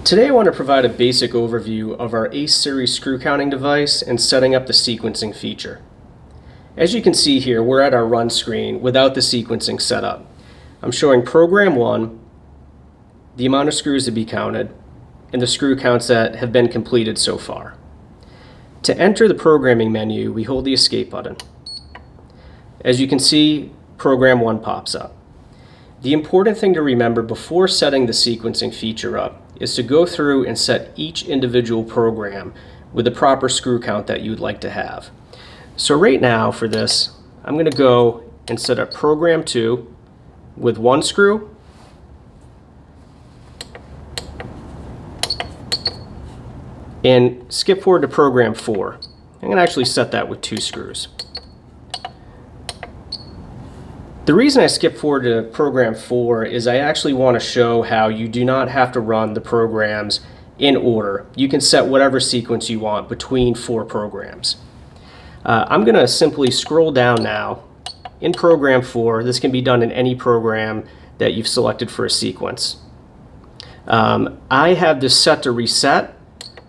Today I want to provide a basic overview of our ACE series screw counting device and setting up the sequencing feature. As you can see here, we're at our run screen without the sequencing set up. I'm showing program 1, the amount of screws to be counted, and the screw counts that have been completed so far. To enter the programming menu, we hold the escape button. As you can see, program 1 pops up. The important thing to remember before setting the sequencing feature up is to go through and set each individual program with the proper screw count that you'd like to have. So right now for this, I'm going to go and set up program 2 with 1 screw, and skip forward to program 4. I'm going to actually set that with 2 screws. The reason I skip forward to program 4 is I actually want to show how you do not have to run the programs in order. You can set whatever sequence you want between 4 programs. I'm going to simply scroll down now in program 4. This can be done in any program that you've selected for a sequence. I have this set to reset,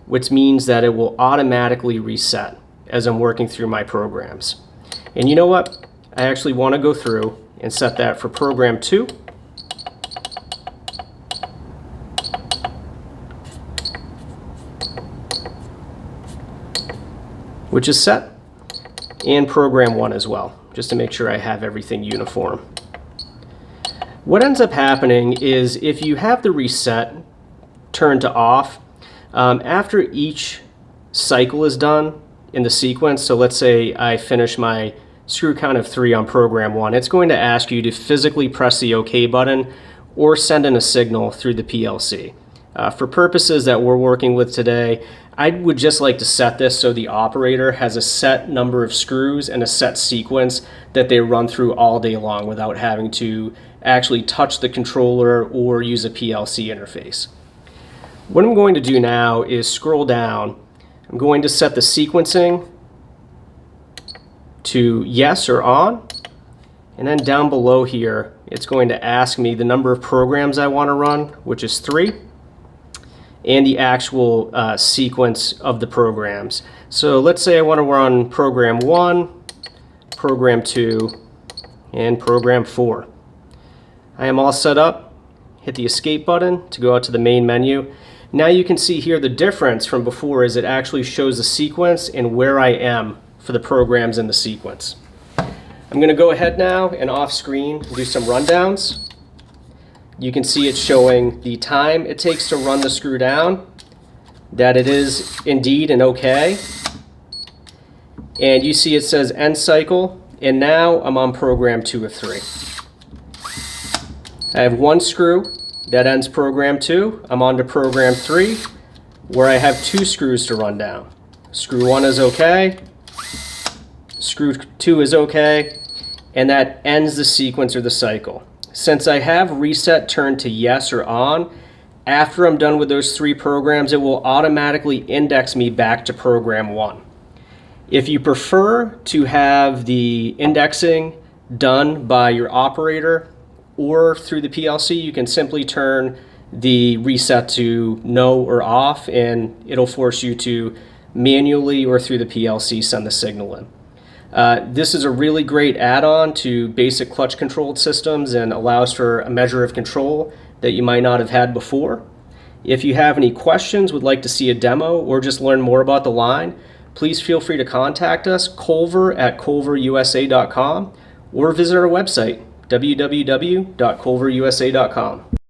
which means that it will automatically reset as I'm working through my programs. And you know what? I actually want to go through and set that for program 2. Which is set, and program 1 as well, just to make sure I have everything uniform. What ends up happening is if you have the reset turned to off, after each cycle is done in the sequence, so let's say I finish my screw count of 3 on program 1, it's going to ask you to physically press the OK button or send in a signal through the PLC. For purposes that we're working with today, I would just like to set this so the operator has a set number of screws and a set sequence that they run through all day long without having to actually touch the controller or use a PLC interface. What I'm going to do now is scroll down. I'm going to set the sequencing to yes or on, and then down below here it's going to ask me the number of programs I want to run, which is 3, and the actual sequence of the programs. So let's say I want to run program 1, program 2, and program 4. I am all set up. Hit the escape button to go out to the main menu. Now you can see here the difference from before is it actually shows the sequence and where I am for the programs in the sequence. I'm going to go ahead now and off screen do some rundowns. You can see it's showing the time it takes to run the screw down, that it is indeed an OK. And you see it says end cycle, and now I'm on program 2 of 3. I have 1 screw that ends program 2. I'm on to program 3, where I have 2 screws to run down. Screw 1 is OK. Screw 2 is OK, and that ends the sequence or the cycle. Since I have reset turned to yes or on, after I'm done with those 3 programs, it will automatically index me back to program 1. If you prefer to have the indexing done by your operator or through the PLC, you can simply turn the reset to no or off, and it'll force you to manually or through the PLC send the signal in. This is a really great add-on to basic clutch controlled systems and allows for a measure of control that you might not have had before. If you have any questions, would like to see a demo, or just learn more about the line, please feel free to contact us, kolver@kolverusa.com, or visit our website, www.kolverusa.com.